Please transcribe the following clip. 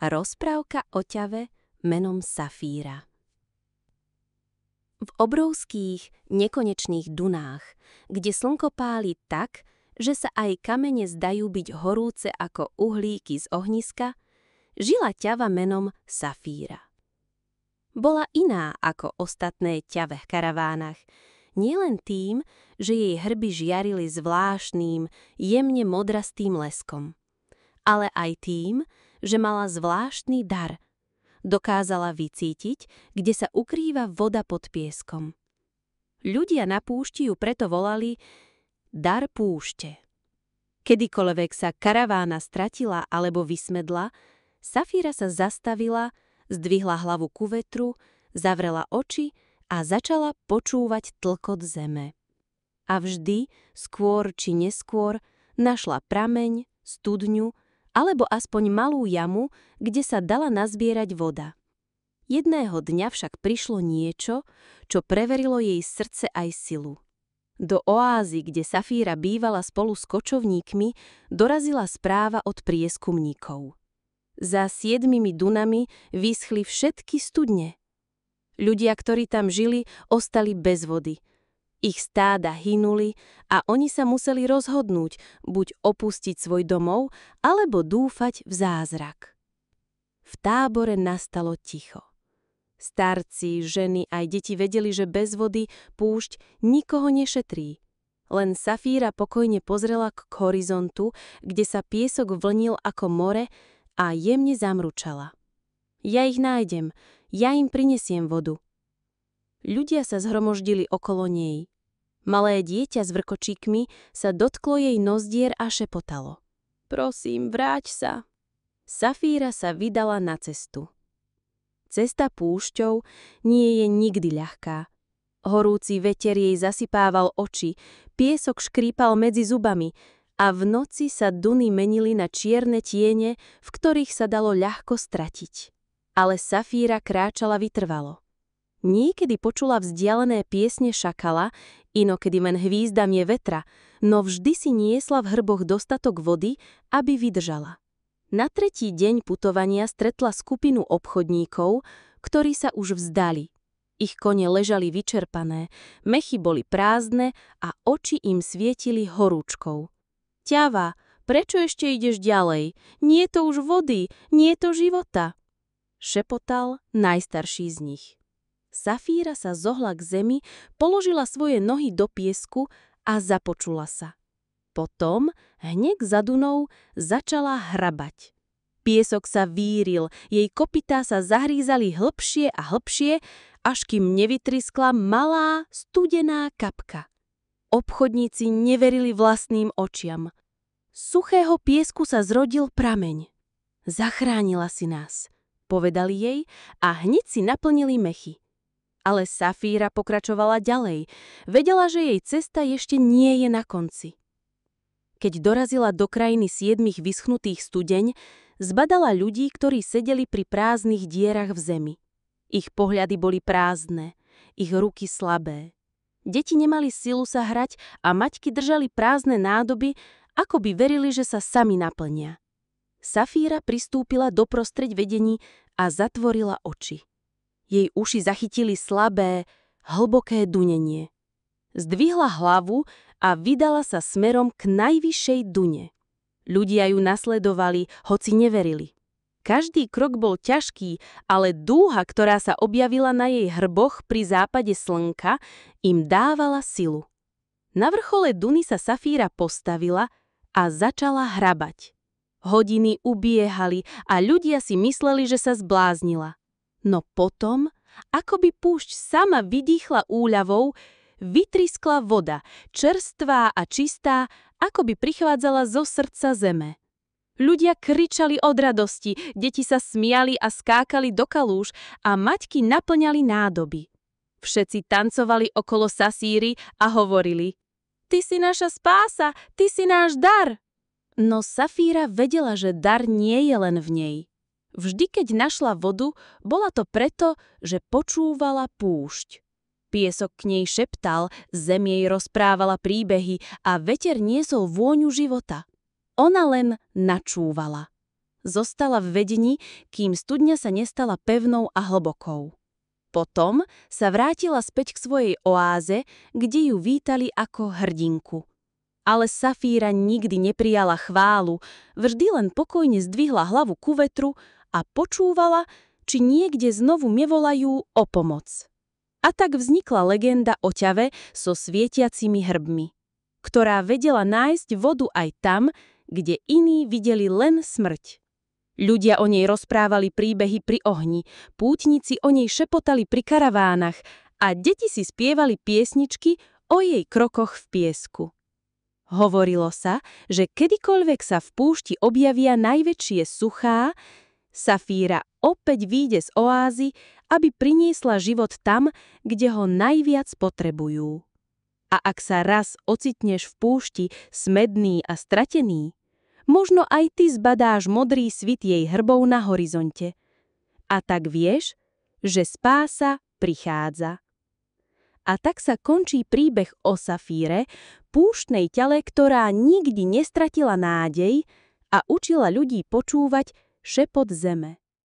Rozprávka o ťave menom Safíra. V obrovských, nekonečných dunách, kde slnko páli tak, že sa aj kamene zdajú byť horúce ako uhlíky z ohniska, žila ťava menom Safíra. Bola iná ako ostatné ťave v karavánach, nielen tým, že jej hrby žiarili zvláštnym, jemne modrastým leskom, ale aj tým, že mala zvláštny dar. Dokázala vycítiť, kde sa ukrýva voda pod pieskom. Ľudia na púšti ju preto volali dar púšte. Kedykoľvek sa karavána stratila alebo vysmedla, Safíra sa zastavila, zdvihla hlavu ku vetru, zavrela oči a začala počúvať tlkot zeme. A vždy, skôr či neskôr, našla prameň, studňu alebo aspoň malú jamu, kde sa dala nazbierať voda. Jedného dňa však prišlo niečo, čo preverilo jej srdce aj silu. Do oázy, kde Safíra bývala spolu s kočovníkmi, dorazila správa od prieskumníkov. Za 7 dunami vyschli všetky studne. Ľudia, ktorí tam žili, ostali bez vody. Ich stáda hynuli a oni sa museli rozhodnúť, buď opustiť svoj domov, alebo dúfať v zázrak. V tábore nastalo ticho. Starci, ženy aj deti vedeli, že bez vody púšť nikoho nešetrí. Len Safíra pokojne pozrela k horizontu, kde sa piesok vlnil ako more a jemne zamručala. Ja ich nájdem, ja im prinesiem vodu. Ľudia sa zhromoždili okolo nej. Malé dieťa s vrkočíkmi sa dotklo jej nozdier a šepotalo. Prosím, vráť sa. Safíra sa vydala na cestu. Cesta púšťou nie je nikdy ľahká. Horúci veter jej zasypával oči, piesok škrípal medzi zubami a v noci sa duny menili na čierne tiene, v ktorých sa dalo ľahko stratiť. Ale Safíra kráčala vytrvalo. Niekedy počula vzdialené piesne šakala, inokedy len hvízdamie vetra, no vždy si niesla v hrboch dostatok vody, aby vydržala. Na 3. deň putovania stretla skupinu obchodníkov, ktorí sa už vzdali. Ich kone ležali vyčerpané, mechy boli prázdne a oči im svietili horúčkou. Ťava, prečo ešte ideš ďalej? Nie je to už vody, nie je to života, šepotal najstarší z nich. Safíra sa zohla k zemi, položila svoje nohy do piesku a započula sa. Potom, hneď za dunou, začala hrabať. Piesok sa víril, jej kopytá sa zahrízali hlbšie a hlbšie, až kým nevytriskla malá, studená kapka. Obchodníci neverili vlastným očiam. Z suchého piesku sa zrodil prameň. Zachránila si nás, povedali jej a hneď si naplnili mechy. Ale Safíra pokračovala ďalej. Vedela, že jej cesta ešte nie je na konci. Keď dorazila do krajiny 7 vyschnutých studeň, zbadala ľudí, ktorí sedeli pri prázdnych dierach v zemi. Ich pohľady boli prázdne, ich ruky slabé. Deti nemali silu sa hrať a maťky držali prázdne nádoby, ako by verili, že sa sami naplnia. Safíra pristúpila doprostreď vedení a zatvorila oči. Jej uši zachytili slabé, hlboké dunenie. Zdvihla hlavu a vydala sa smerom k najvyššej dune. Ľudia ju nasledovali, hoci neverili. Každý krok bol ťažký, ale dúha, ktorá sa objavila na jej hrboch pri západe slnka, im dávala silu. Na vrchole duny sa Safíra postavila a začala hrabať. Hodiny ubiehali a ľudia si mysleli, že sa zbláznila. No potom, ako by púšť sama vydýchla úľavou, vytriskla voda, čerstvá a čistá, ako by prichádzala zo srdca zeme. Ľudia kričali od radosti, deti sa smiali a skákali do kalúž a maťky naplňali nádoby. Všetci tancovali okolo Safíry a hovorili: Ty si naša spása, ty si náš dar. No Safíra vedela, že dar nie je len v nej. Vždy, keď našla vodu, bola to preto, že počúvala púšť. Piesok k nej šeptal, zem jej rozprávala príbehy a veter niesol vôňu života. Ona len načúvala. Zostala v vedení, kým studňa sa nestala pevnou a hlbokou. Potom sa vrátila späť k svojej oáze, kde ju vítali ako hrdinku. Ale Safíra nikdy neprijala chválu, vždy len pokojne zdvihla hlavu ku vetru a počúvala, či niekde znovu nevolajú o pomoc. A tak vznikla legenda o ťave so svietiacimi hrbmi, ktorá vedela nájsť vodu aj tam, kde iní videli len smrť. Ľudia o nej rozprávali príbehy pri ohni, pútnici o nej šepotali pri karavánach a deti si spievali piesničky o jej krokoch v piesku. Hovorilo sa, že kedykoľvek sa v púšti objavia najväčšie suchá, Safíra opäť vyjde z oázy, aby priniesla život tam, kde ho najviac potrebujú. A ak sa raz ocitneš v púšti smedný a stratený, možno aj ty zbadáš modrý svit jej hrbov na horizonte. A tak vieš, že spása prichádza. A tak sa končí príbeh o Safíre, púštnej tele, ktorá nikdy nestratila nádej a učila ľudí počúvať šepot zeme.